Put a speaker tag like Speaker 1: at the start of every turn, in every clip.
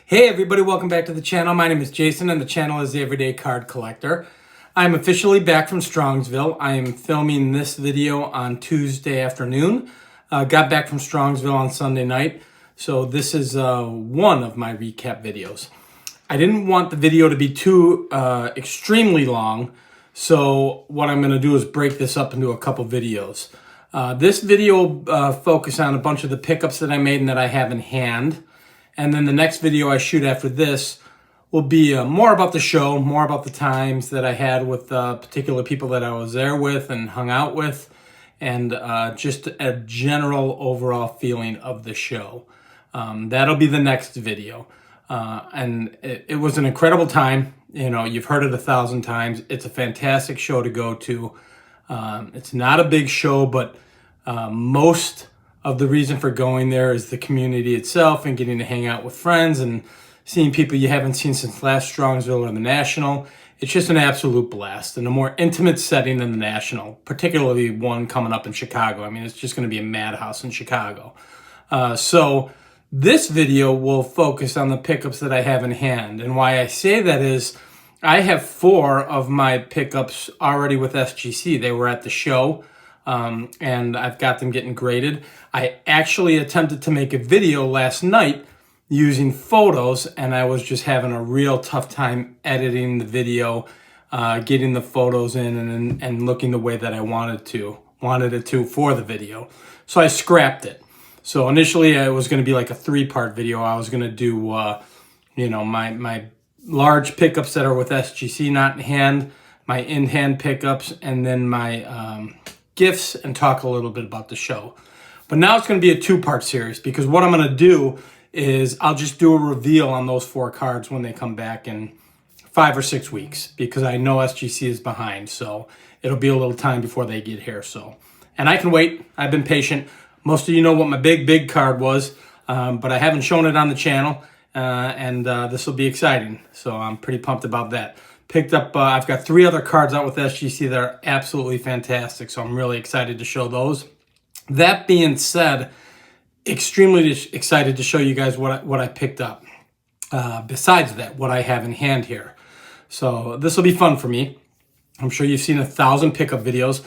Speaker 1: Hey everybody, welcome back to the channel. My name is Jason and the channel is The Everyday Card Collector. I'm officially back from Strongsville. I am filming this video on Tuesday afternoon. Got back from Strongsville on Sunday night. So this is one of my recap videos. I didn't want the video to be too extremely long. So what I'm going to do is break this up into a couple videos. This video will focus on a bunch of the pickups that I made and that I have in hand. And then the next video I shoot after this will be more about the show, more about the times that I had with particular people that I was there with and hung out with, and just a general overall feeling of the show. That'll be the next video. And it was an incredible time. You know, you've heard it 1,000 times. It's a fantastic show to go to. It's not a big show, but most of the reason for going there is the community itself and getting to hang out with friends and seeing people you haven't seen since last Strongsville or the National. It's just an absolute blast and a more intimate setting than the National, particularly one coming up in Chicago. I mean, it's just going to be a madhouse in Chicago. So this video will focus on the pickups that I have in hand. And why I say that is I have 4 of my pickups already with SGC. They were at the show. And I've got them getting graded. I actually attempted to make a video last night using photos, and I was just having a real tough time editing the video, getting the photos in and looking the way that I wanted it to for the video. So I scrapped it. So initially it was going to be like a 3-part video. I was going to do, my large pickups that are with SGC not in hand, my in-hand pickups, and then my, gifts, and talk a little bit about the show. But now it's going to be a 2-part series because what I'm going to do is I'll just do a reveal on those 4 cards when they come back in 5 or 6 weeks because I know SGC is behind. So it'll be a little time before they get here. And I can wait. I've been patient. Most of you know what my big card was, but I haven't shown it on the channel, and this will be exciting. So I'm pretty pumped about that. Picked up, I've got 3 other cards out with SGC that are absolutely fantastic, so I'm really excited to show those. That being said, extremely excited to show you guys what I picked up. Besides that, what I have in hand here. So this will be fun for me. I'm sure you've seen 1,000 pickup videos.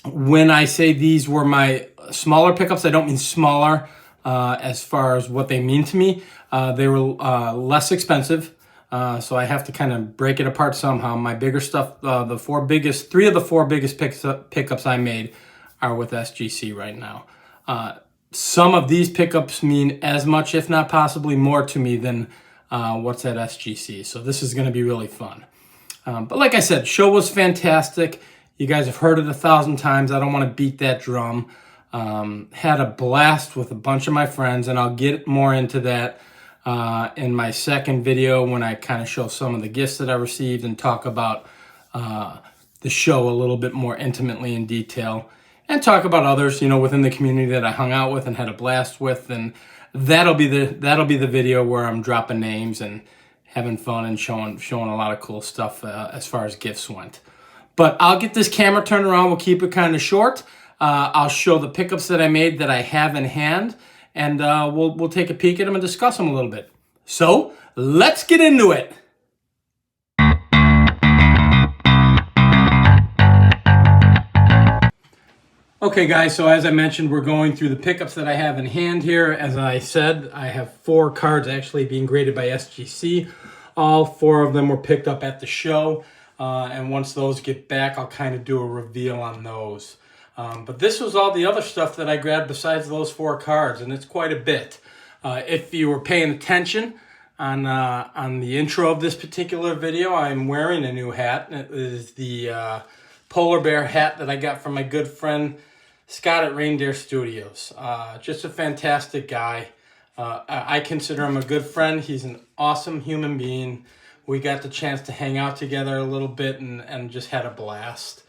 Speaker 1: When I say these were my smaller pickups, I don't mean smaller as far as what they mean to me. They were less expensive. So I have to kind of break it apart somehow. My bigger stuff, 3 of the 4 biggest pickups I made are with SGC right now. Some of these pickups mean as much, if not possibly more to me than what's at SGC. So this is going to be really fun. But like I said, show was fantastic. You guys have heard it 1,000 times. I don't want to beat that drum. Had a blast with a bunch of my friends, and I'll get more into that in my second video when I kind of show some of the gifts that I received and talk about the show a little bit more intimately in detail and talk about others, within the community that I hung out with and had a blast with. And that'll be the video where I'm dropping names and having fun and showing a lot of cool stuff as far as gifts went. But I'll get this camera turned around. We'll keep it kind of short. I'll show the pickups that I made that I have in hand. And we'll take a peek at them and discuss them a little bit. So let's get into it. Okay guys, so as I mentioned, we're going through the pickups that I have in hand here. As I said, I have 4 cards actually being graded by SGC. All 4 of them were picked up at the show. And once those get back, I'll kind of do a reveal on those. But this was all the other stuff that I grabbed besides those 4 cards, and it's quite a bit. If you were paying attention on the intro of this particular video, I'm wearing a new hat. It is the polar bear hat that I got from my good friend Scott at Reindeer Studios. Just a fantastic guy. I consider him a good friend. He's an awesome human being. We got the chance to hang out together a little bit and just had a blast.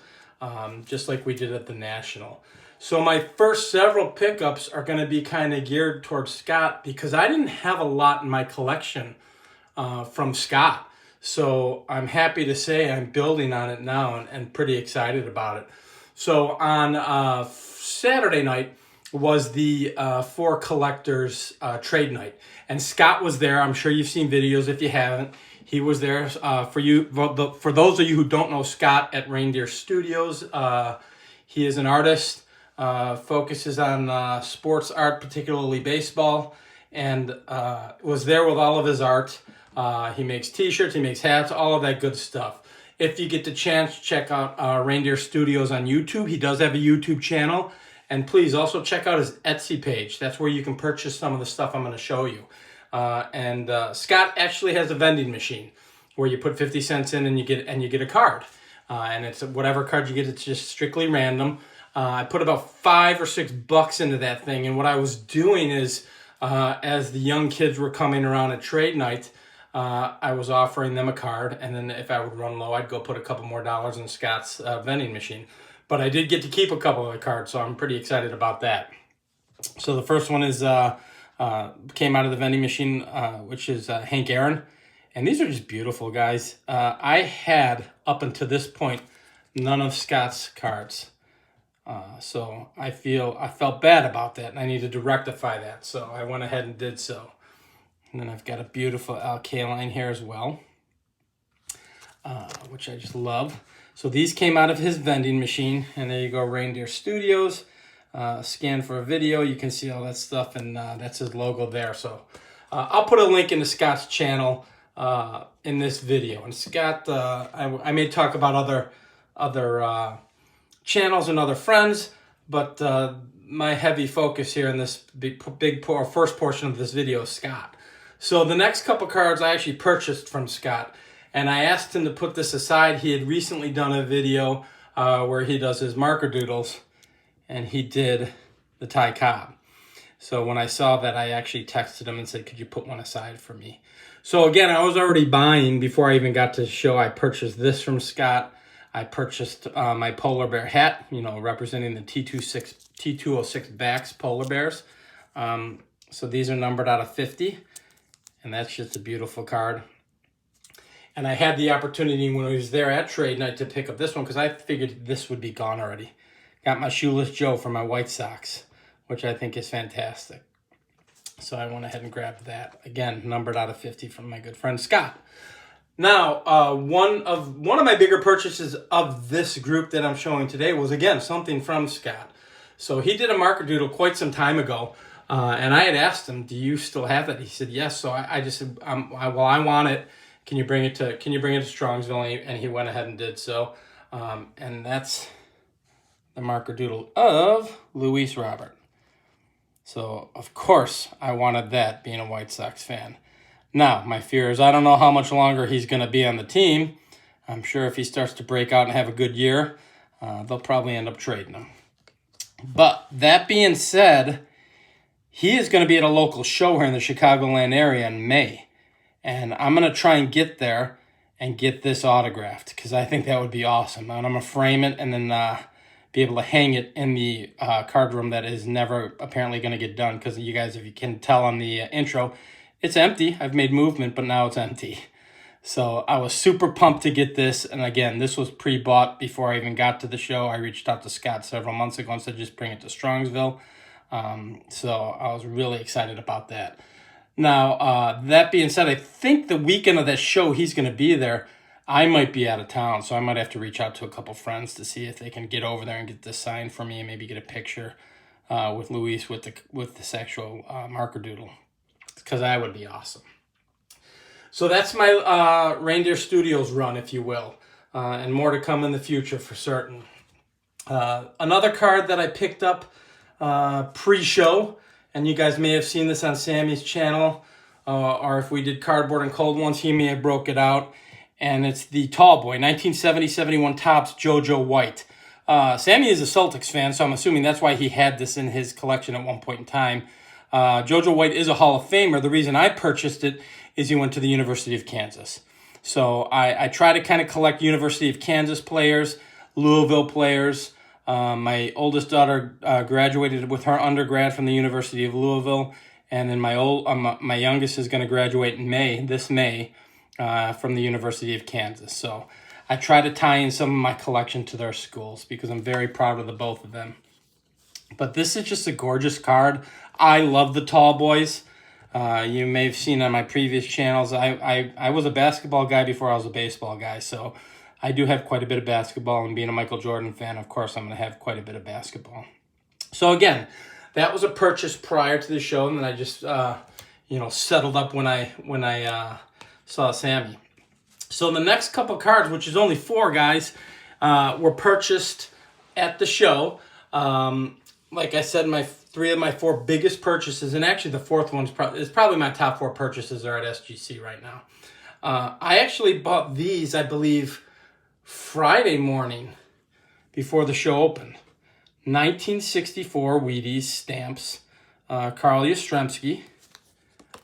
Speaker 1: Just like we did at the National. So my first several pickups are going to be kind of geared towards Scott because I didn't have a lot in my collection from Scott. So I'm happy to say I'm building on it now and pretty excited about it. So on Saturday night, was the For Collectors trade night. And Scott was there. I'm sure you've seen videos. If you haven't, he was there. For those of you who don't know Scott at Reindeer Studios, he is an artist, focuses on sports art, particularly baseball, and was there with all of his art. He makes t-shirts, he makes hats, all of that good stuff. If you get the chance, check out Reindeer Studios on YouTube. He does have a YouTube channel. And please also check out his Etsy page. That's where you can purchase some of the stuff I'm going to show you. Scott actually has a vending machine where you put 50 cents in and you get a card. And it's whatever card you get, it's just strictly random. I put about $5 or $6 into that thing. And what I was doing is, as the young kids were coming around at trade night, I was offering them a card. And then if I would run low, I'd go put a couple more dollars in Scott's vending machine. But I did get to keep a couple of the cards, so I'm pretty excited about that. So the first one is came out of the vending machine, which is Hank Aaron. And these are just beautiful, guys. I had, up until this point, none of Scott's cards. So I felt bad about that, and I needed to rectify that. So I went ahead and did so. And then I've got a beautiful Al Kaline here as well, which I just love. So these came out of his vending machine, and there you go, Reindeer Studios. Scan for a video, you can see all that stuff, and that's his logo there. So I'll put a link into Scott's channel in this video. And Scott, I may talk about other channels and other friends, but my heavy focus here in this first portion of this video is Scott. So the next couple cards I actually purchased from Scott. And I asked him to put this aside. He had recently done a video where he does his marker doodles, and he did the Ty Cobb. So when I saw that, I actually texted him and said, could you put one aside for me? So again, I was already buying before I even got to the show. I purchased this from Scott. I purchased my polar bear hat, representing the T206 backs polar bears. So these are numbered out of 50, and that's just a beautiful card. And I had the opportunity when I was there at trade night to pick up this one because I figured this would be gone already. Got my Shoeless Joe for my White Sox, which I think is fantastic. So I went ahead and grabbed that. Again, numbered out of 50 from my good friend Scott. Now, one of my bigger purchases of this group that I'm showing today was, again, something from Scott. So he did a marker doodle quite some time ago. And I had asked him, do you still have it? He said, yes. So I just said, well, I want it. Can you bring it to Strongsville? And he went ahead and did so. And that's the marker doodle of Luis Robert. So, of course, I wanted that, being a White Sox fan. Now, my fear is I don't know how much longer he's going to be on the team. I'm sure if he starts to break out and have a good year, they'll probably end up trading him. But that being said, he is going to be at a local show here in the Chicagoland area in May. And I'm going to try and get there and get this autographed because I think that would be awesome. And I'm going to frame it and then be able to hang it in the card room that is never apparently going to get done because you guys, if you can tell on the intro, it's empty. I've made movement, but now it's empty. So I was super pumped to get this. And again, this was pre-bought before I even got to the show. I reached out to Scott several months ago and said, just bring it to Strongsville. So I was really excited about that. Now, that being said, I think the weekend of that show, he's going to be there. I might be out of town, so I might have to reach out to a couple friends to see if they can get over there and get this signed for me and maybe get a picture with Luis with this actual marker doodle, because that would be awesome. So that's my Reindeer Studios run, if you will, and more to come in the future for certain. Another card that I picked up pre-show, and you guys may have seen this on Sammy's channel, or if we did Cardboard and Cold ones, he may have broke it out. And it's the Tall Boy, 1970-71 Topps JoJo White. Sammy is a Celtics fan, so I'm assuming that's why he had this in his collection at one point in time. JoJo White is a Hall of Famer. The reason I purchased it is he went to the University of Kansas. So I try to kind of collect University of Kansas players, Louisville players. My oldest daughter graduated with her undergrad from the University of Louisville, and then my youngest is going to graduate in this May, from the University of Kansas. So I try to tie in some of my collection to their schools because I'm very proud of the both of them. But this is just a gorgeous card. I love the tall boys. You may have seen on my previous channels, I was a basketball guy before I was a baseball guy, so I do have quite a bit of basketball, and being a Michael Jordan fan, of course, I'm going to have quite a bit of basketball. So again, that was a purchase prior to the show, and then I just settled up when I saw Sammy. So the next couple cards, which is only 4 guys, were purchased at the show. Like I said, 3 of my 4 biggest purchases, and actually the 4th one is probably my top 4 purchases are at SGC right now. I actually bought these, I believe, Friday morning before the show opened. 1964 Wheaties stamps, Carl Yastrzemski.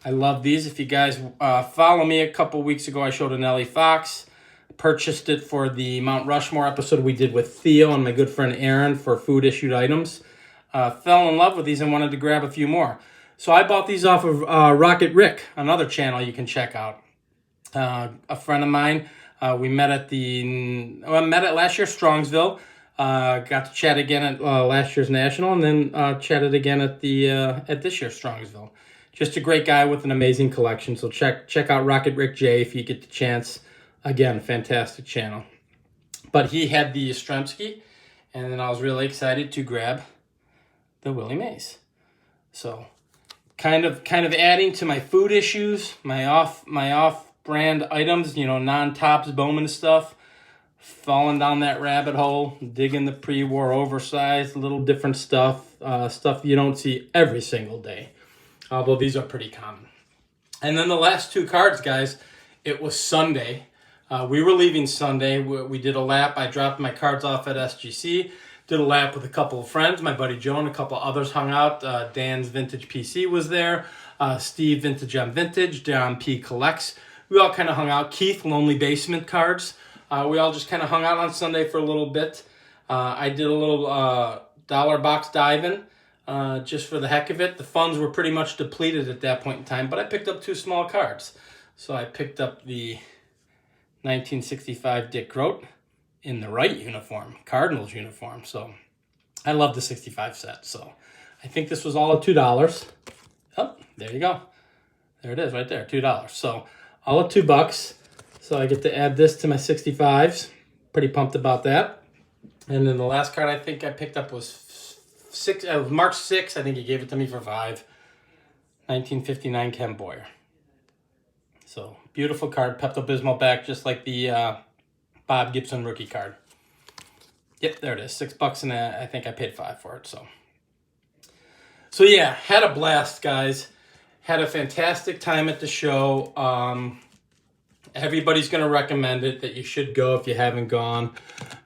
Speaker 1: I love these. If you guys follow me a couple weeks ago, I showed an Nellie Fox. Purchased it for the Mount Rushmore episode we did with Theo and my good friend Aaron for food issued items. Fell in love with these and wanted to grab a few more. So I bought these off of Rocket Rick, another channel you can check out. A friend of mine, we met at last year's Strongsville. Got to chat again at last year's National, and then chatted again at this year's Strongsville. Just a great guy with an amazing collection. So check out Rocket Rick J if you get the chance. Again, fantastic channel. But he had the Yastrzemski, and then I was really excited to grab the Willie Mays. So kind of adding to my food issues, my off-brand items, non-Tops Bowman stuff. Falling down that rabbit hole, digging the pre-war oversized, little different stuff, stuff you don't see every single day, although these are pretty common. And then the last 2 cards, guys, it was Sunday. We were leaving Sunday. We did a lap. I dropped my cards off at SGC, did a lap with a couple of friends. My buddy Joe and a couple others hung out. Dan's Vintage PC was there. Steve Vintage on Vintage. Don P Collects. We all kind of hung out. Keith, Lonely Basement cards. We all just kind of hung out on Sunday for a little bit. I did a little dollar box diving just for the heck of it. The funds were pretty much depleted at that point in time, but I picked up 2 small cards. So I picked up the 1965 Dick Groat in the right uniform, Cardinals uniform. So I love the 65 set. So I think this was all at $2. Oh, there you go. There it is right there, $2. So all at $2. So I get to add this to my 65s. Pretty pumped about that. And then the last card I think I picked up was March 6th. I think he gave it to me for $5. 1959 Ken Boyer. So beautiful card. Pepto-Bismol back, just like the Bob Gibson rookie card. Yep, there it is. $6 and I think I paid $5 for it. So yeah, had a blast, guys. Had a fantastic time at the show. Everybody's going to recommend it, that you should go if you haven't gone.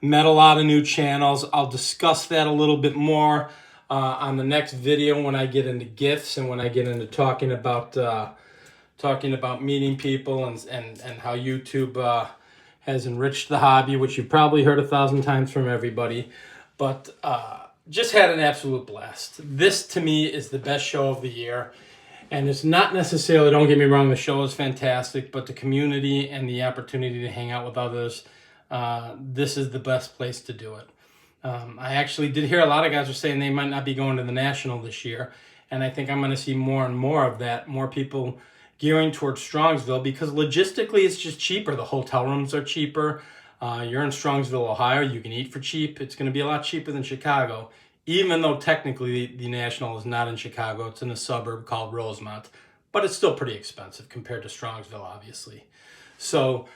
Speaker 1: Met a lot of new channels. I'll discuss that a little bit more on the next video when I get into gifts and when I get into talking about meeting people and how YouTube has enriched the hobby, which you've probably heard 1,000 times from everybody. But just had an absolute blast. This, to me, is the best show of the year. And it's not necessarily, don't get me wrong, the show is fantastic, but the community and the opportunity to hang out with others, this is the best place to do it. I actually did hear a lot of guys are saying they might not be going to the National this year, and I think I'm going to see more and more of that, more people gearing towards Strongsville, because logistically it's just cheaper. The hotel rooms are cheaper. You're in Strongsville, Ohio. You can eat for cheap. It's going to be a lot cheaper than Chicago. Even though technically the National is not in Chicago, it's in a suburb called Rosemont, but it's still pretty expensive compared to Strongsville, obviously. So,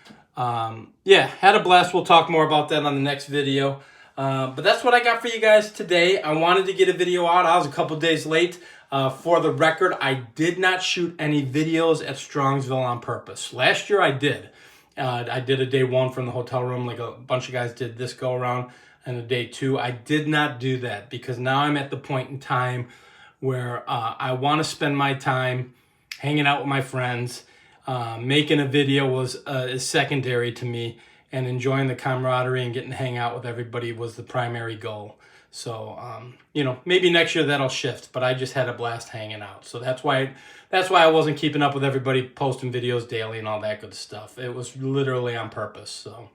Speaker 1: yeah, had a blast. We'll talk more about that on the next video. But that's what I got for you guys today. I wanted to get a video out. I was a couple days late. For the record, I did not shoot any videos at Strongsville on purpose. Last year I did. I did a day 1 from the hotel room like a bunch of guys did this go around. And a day 2, I did not do that because now I'm at the point in time where I want to spend my time hanging out with my friends. Making a video is secondary to me, and enjoying the camaraderie and getting to hang out with everybody was the primary goal. So, maybe next year that'll shift, but I just had a blast hanging out. So that's why I wasn't keeping up with everybody posting videos daily and all that good stuff. It was literally on purpose. So,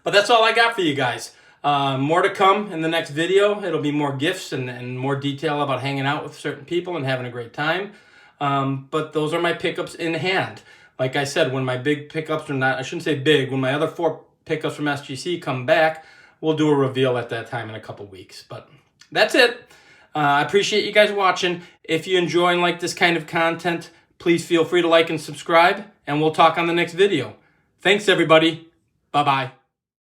Speaker 1: but that's all I got for you guys. More to come in the next video. It'll be more gifts and more detail about hanging out with certain people and having a great time. But those are my pickups in hand. Like I said, when my big pickups are not, I shouldn't say big, when my other 4 pickups from SGC come back, we'll do a reveal at that time in a couple weeks. But that's it. I appreciate you guys watching. If you enjoy and like this kind of content, please feel free to like and subscribe, and we'll talk on the next video. Thanks, everybody. Bye-bye.